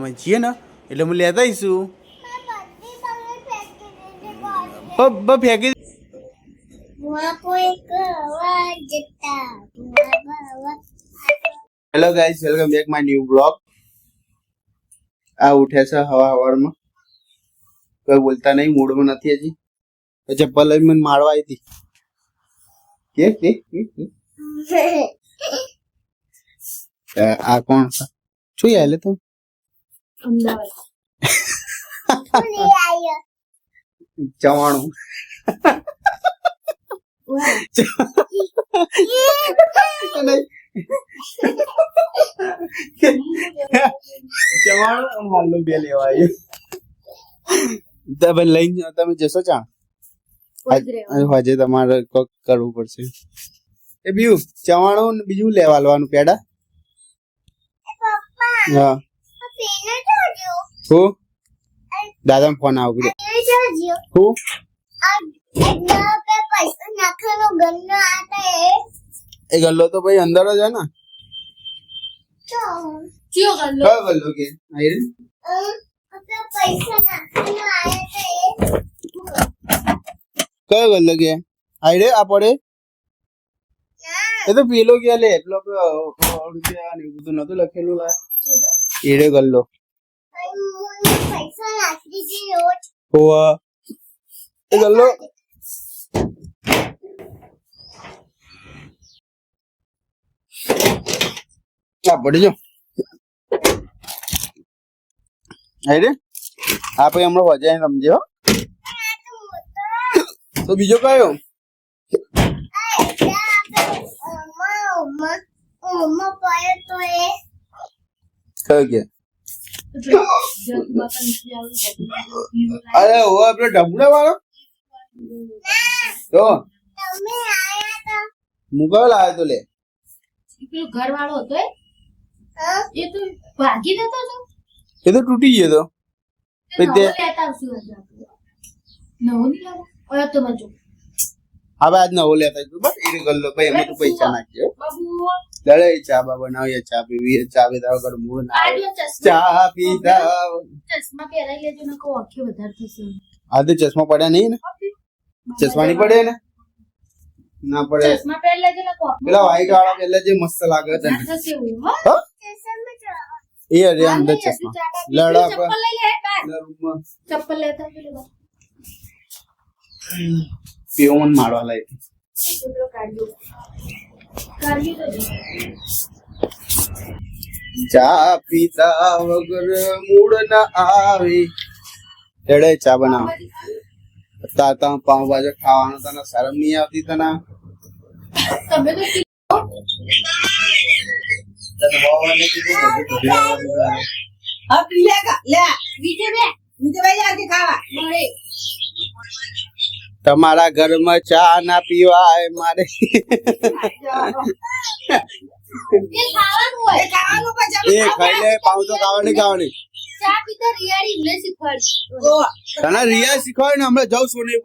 અમે છીએ ને એટલે હું લેતા આવીશું. ફેંકી hello guys, welcome back my new blog. આ ઉઠે છે હવારમાં, કોઈ બોલતા નહીં, મૂડમાં નથી હજી. ચપ્પલ લઈને મને મારવા આવી હતી. આ કોણ છે? શું યાર તું ચવાણું ચવાણું હાલો બે લેવા આવ્યું. તમે લઈને તમે જશો ચા? હજે તમારે કોક કરવું પડશે. એ બીજું ચવાણું બીજું લેવા લેવાનું પેડા. હા હું દાદા ફોન આવું હું એ ગલ્લો તો ભાઈ અંદર જ હે ને. ગલ્લો કે કયો ગલ્લો કે આઈ રે આ પડે એ તો પેલો કે લે પેલો રૂપિયા ને બધું નતું લખેલું લા એડે ગલ્લો હોવા એ ગલ્લો પડી જો આઈ આપણે હમણાં વજાઈને રમજે હો. તો બીજો કયો કયો કે અરે ઓ આપડે ઢબુડા વાળો તો મુકાવ લાવ્યો તો લે ઘર વાળો હતો એ તો ભાગી જતો હતો. એ તો તૂટી ગયો તો હવે આજ નવો લેતા બસ એ ગલ્લો ભાઈ અમે તો પૈસા નાખ્યો દળે ચા બા બનાવીએ ચા પીવીએ ચા પીધા વગર મૂળ ના ચા પીધા ચશ્મા પહેરાઈ લેજો ને કહો આખી વધારે થશે. આ તો ચશ્મા પડ્યા નહીં ને ચશ્મા નહીં પડે ને ના પડે ચશ્મા પહેરી લેજો ને કહો પેલા વ્હાઈટ વાળા પેલા જે મસ્ત લાગે છે એ અરે અંદર ચશ્મા લડા ચપ્પલ લઈ લે ચપ્પલ લેતા પીઓન મારવા લાય ચા પીતા વગર મૂડ ના આવે એડે ચા બનાવ તાતા પાઉં ભાજી ખાવાનું તને શરમ નહીં આવતી તને તમે તો તમારા ઘરમાં ચા ના પીવાય મારે એ ખાઈ લે પાઉં તો ખાવાની ખાવાની તને રિયા શીખવાડ ને હમણાં જાઉં સોની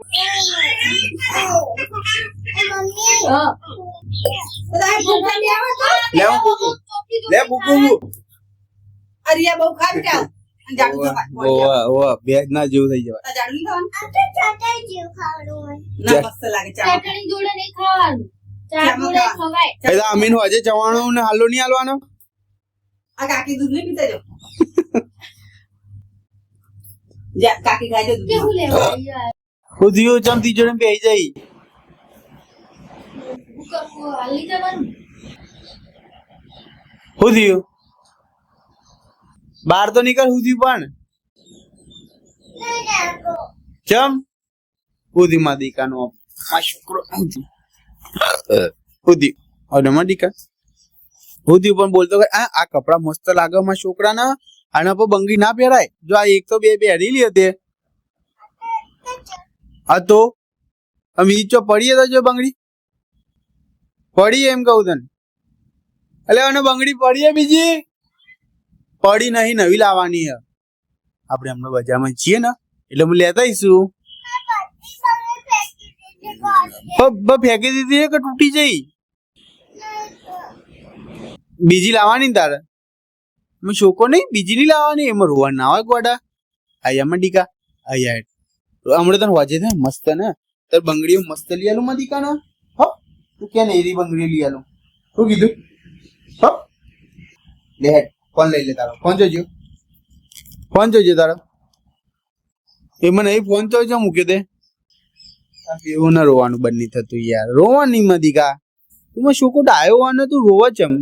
લે બુકુ લે બુકુ અરિયા બહુ ખાતા બે ના જેવું થઈ જવાય અમીન હજે ચવાણું ને હાલો નહીં હાલવાનો આ કાકી દૂધ નહીં પીતા જો કાકી ખાઈ જો ખુદીઓ ચમતી જોડે બેહી જાય ખુદીઓ બહાર તો નીકળ હુધી પણ ચમ હુધી માં દીકાનો છોકરો હુધી માં દીકા હુધી પણ બોલતો કે આ કપડા મસ્ત લાગે માં છોકરા ના આના પર બંગડી ના પહેરાય જો આ એક તો બે પહેરી લી હતી હા તો અમે ઈચો પડીએ તો જો બંગડી પડી એમ કહું તને એટલે અને બંગડી પડીએ બીજી પડી નહીં નવી લાવવાની હે આપણે હમણાં બજારમાં છીએ ને એટલે હું લેતા આવીશું. ફેંકી દીધી કે તૂટી જઈ બીજી લાવવાની તારે मैं शोको नहीं बीजी नहीं लावानी एम रोवा ना હોય ગોડા આયા મડીકા આયા હમણે તને વાજે છે મસ્ત ને તાર બંગડીઓ મસ્ત લઈ આલું મડીકા ને હો તું કે નહીં રી બંગડી લઈ આલું શું કીધું હો લે હેડ ફોન લઈ લે તારો ફોન જોજો તારો એમાં નહીં ફોન તો મૂક્યો તે એવું ના રોવાનું બંધ નહીં થતું યાર રોવાની મદીકા તું શોકો ડાયો હોય ને તું રોવા ચમ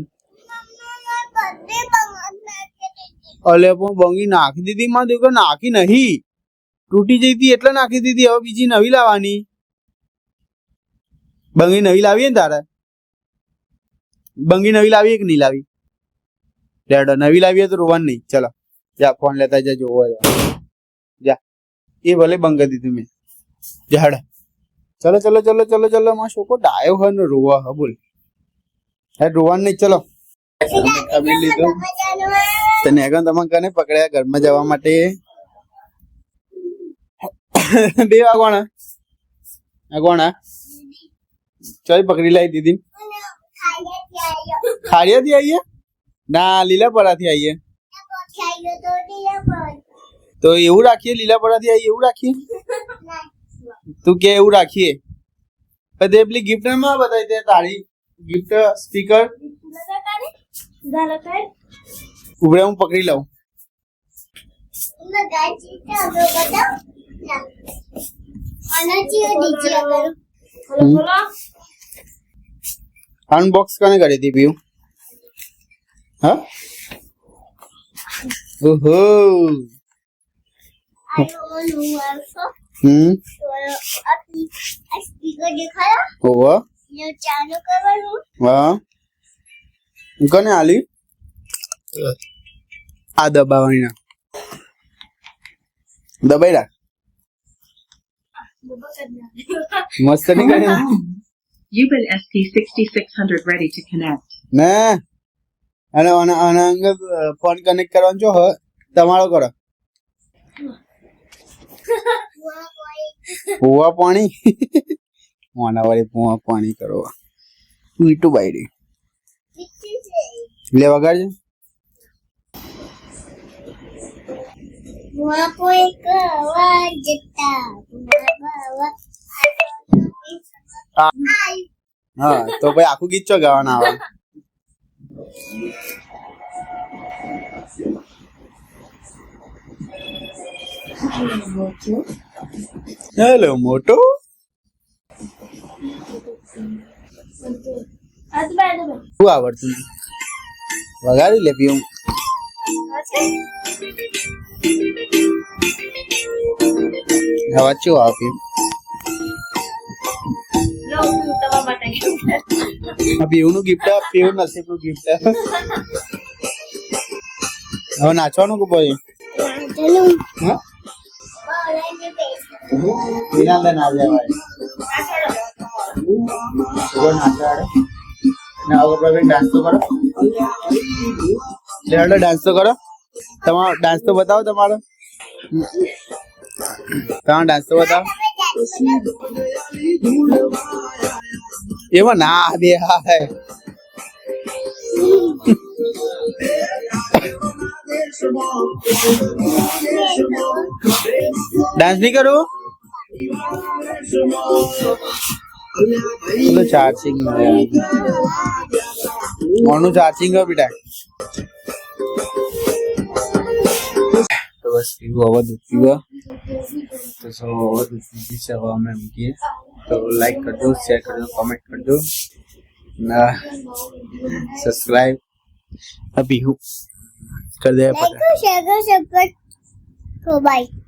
અલે પણ બંગી નાખી દીધી માં દેખો નાખી નહીં તૂટી જઈતી એટલે નાખી દીધી હવે બીજી નવી લાવવાની બંગી નવી લાવીએ ને તારે બંગી નવી લાવીએ કે નહીં લાવી ડેડો નવી લાવીએ તો રોવાનું નહીં ચલો જા ફોન લેતા જા જોવા જા એ ભલે બંગા દીધું મેં જા ચલો માં છોકો ડાયો હોય ને રોવા હ બોલ હે રોવાનું નહીં ચલો તમે લીધું તને આગળ તમે કને પકડ્યા ઘરમાં જવા માટે 2 વાગવાના ચાલ પકડી લાવી દીધી ખાડિયાથી આવીએ ના લીલાપરાથી આવીએ તો એવું રાખીએ લીલાપરાથી આવીએ એવું રાખીએ તું કે એવું રાખીએ તે પેલી ગિફ્ટ માં બતાવી દે તારી ગિફ્ટ સ્પીકર ઉભરે હું પકડી લઉં અનબોક્સ કને કરી હતી પીયું હા ઓહો ઓહો હા કને આલી આ દબાવવાની ના દબાઈ રાખ મસ્ત નહીં કરી Ubin ST6600 ready to connect. ના અને આના અંગે ફોન કનેક્ટ કરવાનો છો હ તમારો કરો પુવા પાણી મોના વાળી પુવા પાણી કરો મીઠું બાયડી લે વગાડજે હા તો ભાઈ આખું ગીત ચો ગાવાના આવે હેલો મોટો શું આવડતું વગાડી લે પીવું અવાજ શું આવે પીવું પીવું નું ગિફ્ટ પીવું નસીબ નું ગિફ્ટ હવે નાચવાનું કે ભાઈ હા વિનાલે ના જવાય નાચાડે ને આવો પ્રવીણ ડાન્સ તો કરો લેડો ડાન્સ તો કરો તમારો ડાન્સ તો બતાવો તમારો ડાન્સ તો બતાવો એમાં ના દે હાય ડાન્સ નહીં કરું તો ચાર્જિંગ મોનું ચાર્જિંગ હો બેટા તો બસ પીવું હવે દૂધ પીવા તો સૌ હવે દૂધ પીધી છે હવે અમે મૂકીએ તો લાઈક કરજો શેર કરજો કમેન્ટ કરજો ના સબસ્ક્રાઇબ અભી હું कर दे लाइक शेयर कर बाय